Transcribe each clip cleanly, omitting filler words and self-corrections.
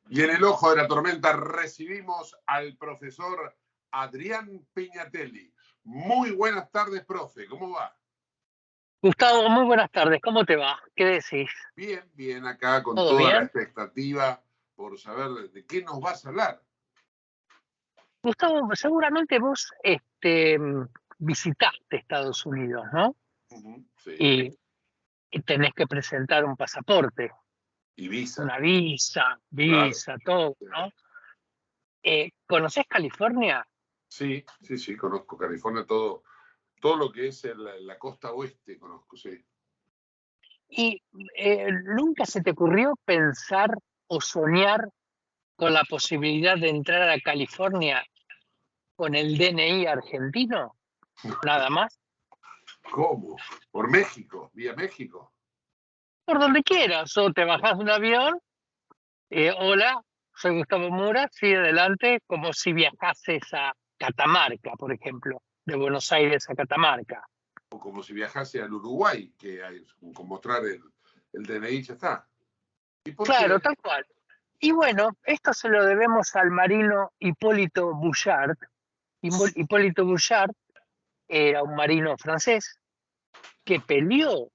Y en el ojo de la tormenta recibimos al profesor Adrián Piñatelli. Muy buenas tardes, profe. ¿Cómo va? Gustavo, muy buenas tardes. ¿Cómo te va? ¿Qué decís? Bien, bien, acá con ¿Todo toda la bien? expectativa por saber de qué nos vas a hablar. Gustavo, seguramente vos visitaste Estados Unidos, ¿no? Sí. Y tenés que presentar un pasaporte, Y visa, una claro. visa, todo, ¿no? ¿Conocés California? Sí, sí, sí, conozco California, todo lo que es la costa oeste conozco, sí. ¿Y nunca se te ocurrió pensar o soñar con la posibilidad de entrar a California con el DNI argentino? Nada más. ¿Cómo? ¿Por México? ¿Vía México? Por donde quieras, o te bajás de un avión. Hola, soy Gustavo Mura, sí, adelante, como si viajases a Catamarca, por ejemplo, de Buenos Aires a Catamarca. O como si viajase al Uruguay, que hay, con mostrar el DNI ya está. ¿Y por Claro, qué? tal cual. Y bueno, esto se lo debemos al marino Hipólito Bouchard. Hipólito Bouchard era un marino francés que peleó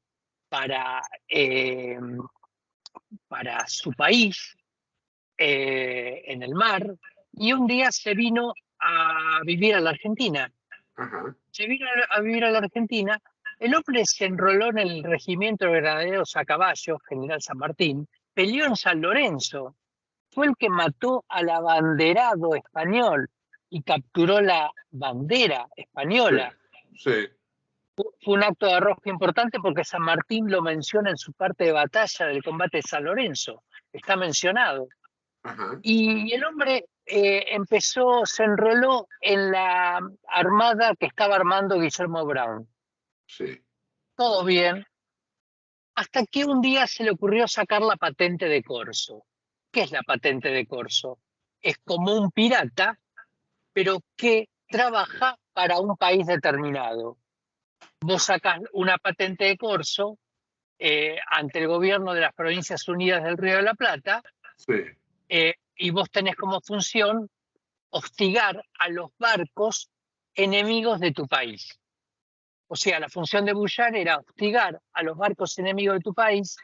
para, eh, para su país en el mar y un día se vino a vivir a la Argentina. Ajá. Se vino a vivir a la Argentina. El hombre se enroló en el regimiento de granaderos a caballo, General San Martín, peleó en San Lorenzo, fue el que mató al abanderado español y capturó la bandera Sí, española. sí. Fue un acto de arrojo importante porque San Martín lo menciona en su parte de batalla del combate de San Lorenzo. Está mencionado. Ajá. Y el hombre se enroló en la armada que estaba armando Guillermo Brown. Sí. Todo bien, hasta que un día se le ocurrió sacar la patente de corso. ¿Qué es la patente de corso? Es como un pirata, pero que trabaja para un país determinado. Vos sacás una patente de corso ante el gobierno de las Provincias Unidas del Río de la Plata Sí. y vos tenés como función hostigar a los barcos enemigos de tu país. O sea, la función de Bullard era hostigar a los barcos enemigos de tu país,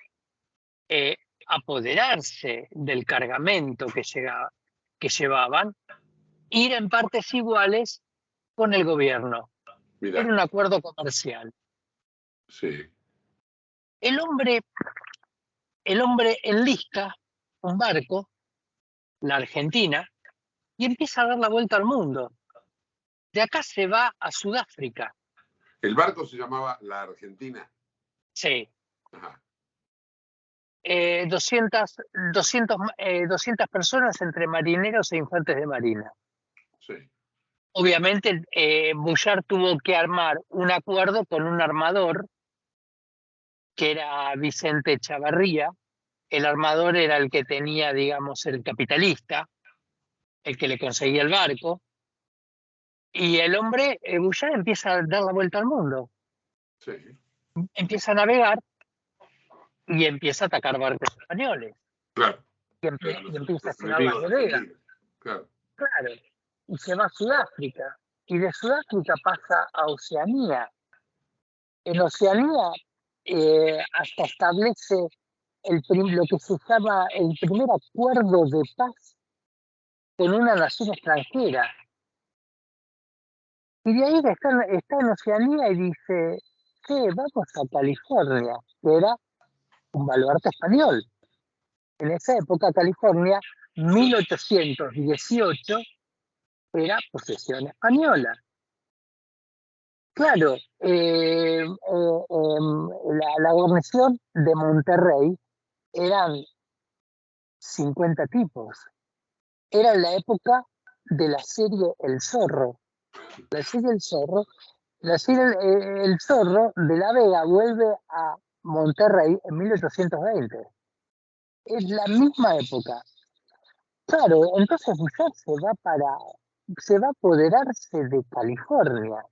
eh, apoderarse del cargamento que llevaban, ir en partes iguales con el gobierno. Era Mira. un acuerdo comercial. Sí. El hombre, el hombre enlista un barco, la Argentina, y empieza a dar la vuelta al mundo. De acá se va a Sudáfrica. El barco se llamaba La Argentina. Sí, Ajá. 200 personas entre marineros e infantes de marina. Sí. Obviamente, Bullard tuvo que armar un acuerdo con un armador, que era Vicente Chavarría. El armador era el que tenía, digamos, el capitalista, el que le conseguía el barco. Y el hombre, Bullard, empieza a dar la vuelta al mundo. Sí. Empieza a navegar y empieza a atacar barcos españoles. Claro. Y, Claro, y empieza a los llenar las enemigos bodegas. argentinos. Claro. Claro, y se va a Sudáfrica. Y de Sudáfrica pasa a Oceanía. En Oceanía hasta establece lo que se llama el primer acuerdo de paz con una nación extranjera. Y de ahí está en Oceanía y dice, vamos a California, que era un baluarte español. En esa época California, 1818, era posesión española. Claro, la guarnición de Monterrey eran 50 tipos. Era la época de la serie El Zorro. La serie El Zorro, El Zorro de la Vega vuelve a Monterrey en 1820. Es la misma época. Claro, entonces Bullard se va a apoderarse de California.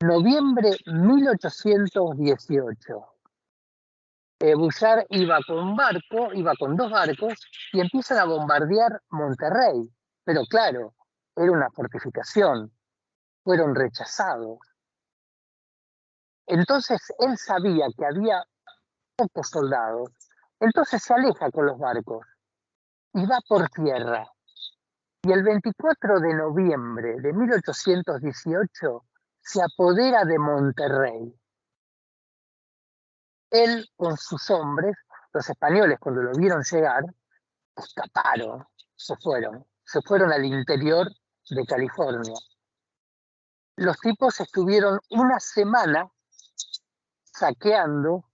Noviembre 1818. Bouchard iba con un barco, iba con 2 barcos, y empiezan a bombardear Monterrey. Pero claro, era una fortificación, fueron rechazados. Entonces él sabía que había pocos soldados, entonces se aleja con los barcos y va por tierra. Y el 24 de noviembre de 1818 se apodera de Monterrey. Él con sus hombres, los españoles cuando lo vieron llegar, escaparon, se fueron al interior de California. Los tipos estuvieron una semana saqueando,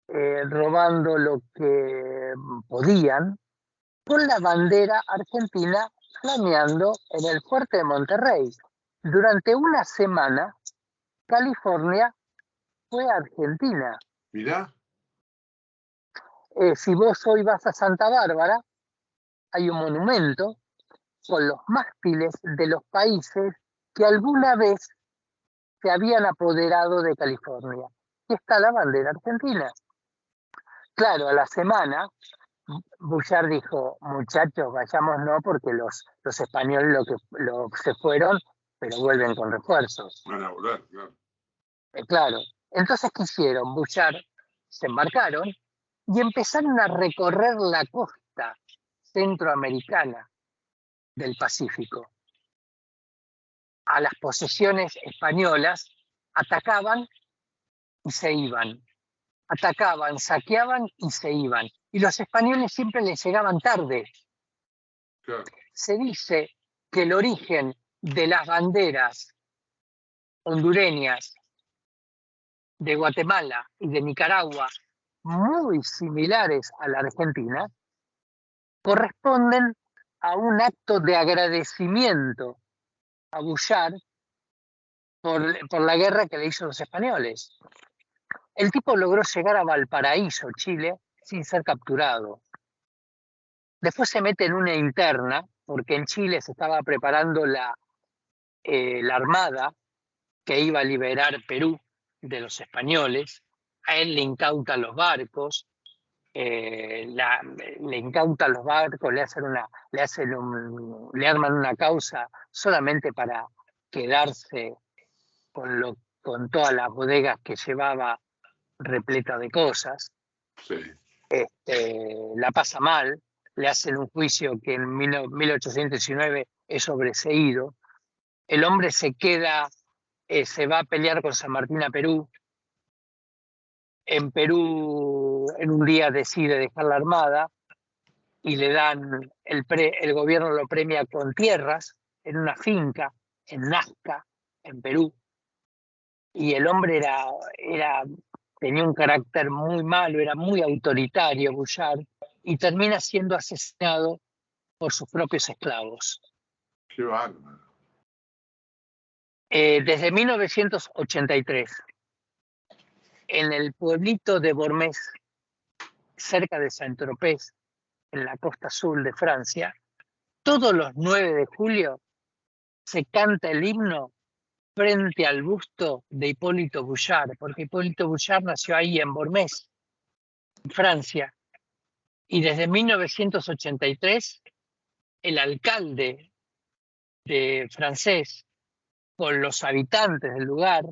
robando lo que podían, con la bandera argentina flameando en el fuerte de Monterrey. Durante una semana, California fue Argentina. Mirá. Si vos hoy vas a Santa Bárbara, hay un monumento con los mástiles de los países que alguna vez se habían apoderado de California. Y está la bandera argentina. Claro, a la semana, Bouchard dijo, muchachos, vayamos no, porque los españoles se fueron, pero vuelven con refuerzos. Van a volar, claro. Claro. Entonces, ¿qué hicieron? Bouchard se embarcaron y empezaron a recorrer la costa centroamericana del Pacífico. A las posesiones españolas atacaban y se iban. Atacaban, saqueaban y se iban. Y los españoles siempre les llegaban tarde. Claro. Se dice que el origen de las banderas hondureñas, de Guatemala y de Nicaragua, muy similares a la Argentina, corresponden a un acto de agradecimiento a Bouchard por la guerra que le hizo a los españoles. El tipo logró llegar a Valparaíso, Chile, sin ser capturado. Después se mete en una interna, porque en Chile se estaba preparando la armada que iba a liberar Perú de los españoles. A él le incautan los barcos, le incautan los barcos, le arman una causa solamente para quedarse con todas las bodegas que llevaba repleta de cosas. Sí. La pasa mal, le hacen un juicio que en 1819 es sobreseído. El hombre se queda, se va a pelear con San Martín a Perú. En Perú, en un día decide dejar la armada y le dan, el gobierno lo premia con tierras en una finca, en Nazca, en Perú. Y el hombre tenía un carácter muy malo, era muy autoritario, Bouchard, y termina siendo asesinado por sus propios esclavos. Qué bárbaro. Desde 1983, en el pueblito de Bormés, cerca de Saint-Tropez, en la costa sur de Francia, todos los 9 de julio se canta el himno frente al busto de Hipólito Bouchard, porque Hipólito Bouchard nació ahí en Bormés, en Francia, y desde 1983 el alcalde francés, con los habitantes del lugar,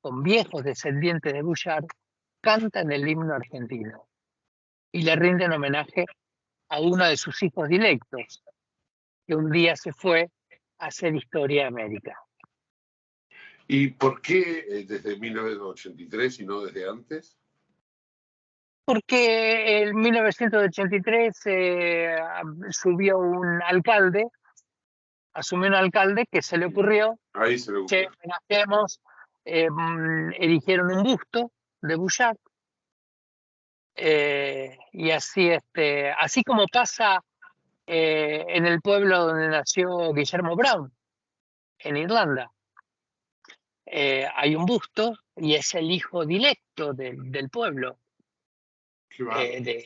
con viejos descendientes de Bouchard, cantan el himno argentino y le rinden homenaje a uno de sus hijos directos, que un día se fue a hacer historia de América. ¿Y por qué desde 1983 y no desde antes? Porque en 1983 asumió un alcalde que se le ocurrió, Ahí se le ocurrió. erigieron un busto de Bouchard, y así como pasa en el pueblo donde nació Guillermo Brown, en Irlanda. Hay un busto y es el hijo directo del pueblo en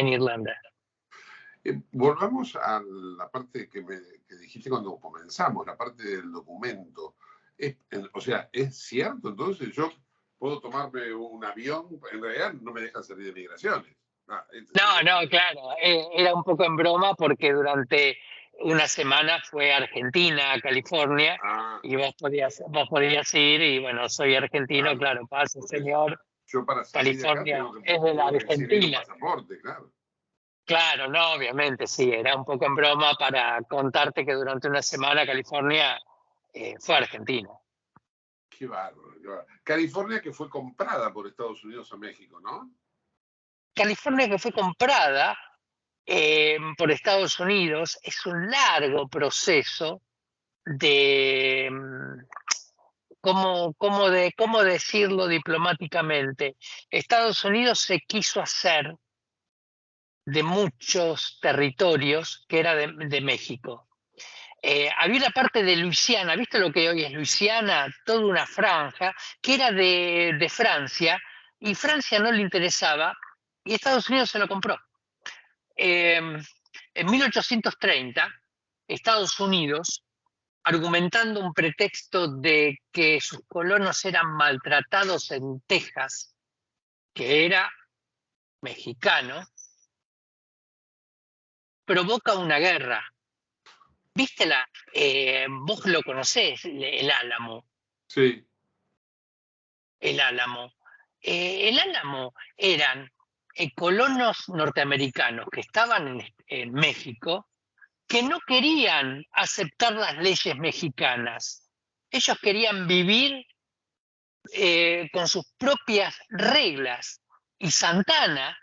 Irlanda. Volvamos a la parte que dijiste cuando comenzamos, la parte del documento. O sea, ¿es cierto? Entonces yo puedo tomarme un avión, en realidad no me dejan salir de migraciones. No, claro, era un poco en broma porque durante una semana fue a Argentina, a California, Ah, y vos podías ir, y bueno, soy argentino, claro. claro, pasa, Porque señor, yo para salir de acá California es de la tengo que exhibir un Argentina. pasaporte, claro. Claro, no, obviamente, sí, era un poco en broma para contarte que durante una semana California fue Argentina. Qué bárbaro, qué bárbaro. California que fue comprada por Estados Unidos a México, ¿no? California que fue comprada por Estados Unidos es un largo proceso de, ¿cómo decirlo diplomáticamente? Estados Unidos se quiso hacer de muchos territorios que era de México. Había una parte de Luisiana, ¿viste lo que hoy es Luisiana? Toda una franja que era de Francia, y Francia no le interesaba, y Estados Unidos se lo compró. En 1830, Estados Unidos, argumentando un pretexto de que sus colonos eran maltratados en Texas, que era mexicano, provoca una guerra. ¿Vístela? Vos lo conocés, el Álamo. Sí, El Álamo. El Álamo eran colonos norteamericanos que estaban en México, que no querían aceptar las leyes mexicanas. Ellos querían vivir con sus propias reglas. Y Santana,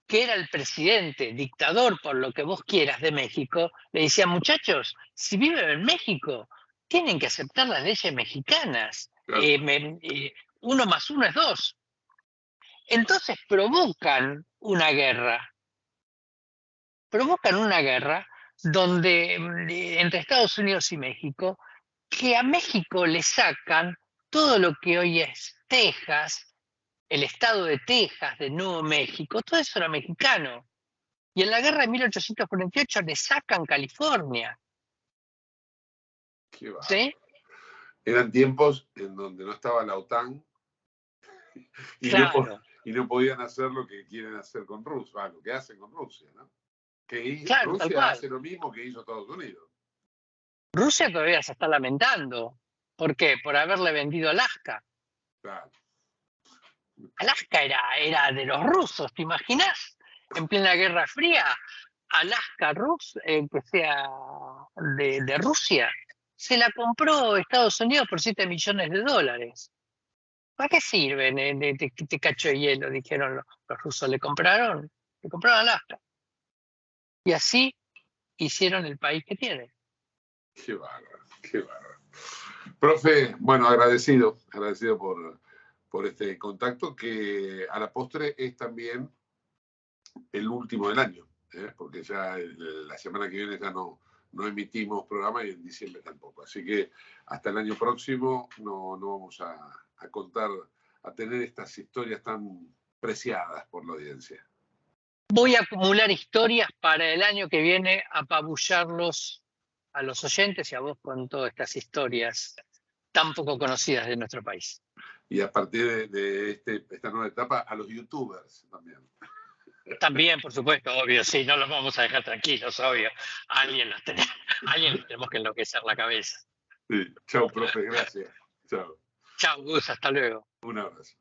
que era el presidente, dictador por lo que vos quieras de México, le decía, muchachos, si viven en México, tienen que aceptar las leyes mexicanas. claro. 1 más 1 es 2. Entonces provocan una guerra donde entre Estados Unidos y México, que a México le sacan todo lo que hoy es Texas, el estado de Texas, de Nuevo México, todo eso era mexicano. Y en la guerra de 1848 le sacan California. Qué bárbaro. ¿Sí? Eran tiempos en donde no estaba la OTAN y, Claro, y no podían hacer lo que quieren hacer con Rusia, lo que hacen con Rusia, ¿no? Que claro, tal Rusia cual. hace lo mismo que hizo Estados Unidos. Rusia todavía se está lamentando. ¿Por qué? Por haberle vendido Alaska. Claro. Alaska era de los rusos, ¿te imaginas? En plena Guerra Fría, Alaska, que sea de Rusia, se la compró Estados Unidos por $7 millones. ¿Para qué sirven de cacho de hielo? Dijeron los rusos. Le compraron Alaska. Y así hicieron el país que tienen. Qué bárbaro, qué bárbaro. Profe, bueno, agradecido por este contacto que a la postre es también el último del año, porque ya la semana que viene ya no emitimos programa y en diciembre tampoco. Así que hasta el año próximo no vamos a contar, a tener estas historias tan preciadas por la audiencia. Voy a acumular historias para el año que viene, apabullarlos a los oyentes y a vos con todas estas historias tan poco conocidas de nuestro país. Y a partir de esta nueva etapa, a los youtubers también. También, por supuesto, obvio, sí, no los vamos a dejar tranquilos, obvio. A alguien les tenemos que enloquecer la cabeza. Sí. Chao, profe, gracias. Chao. Chao, Gus, hasta luego. Un abrazo.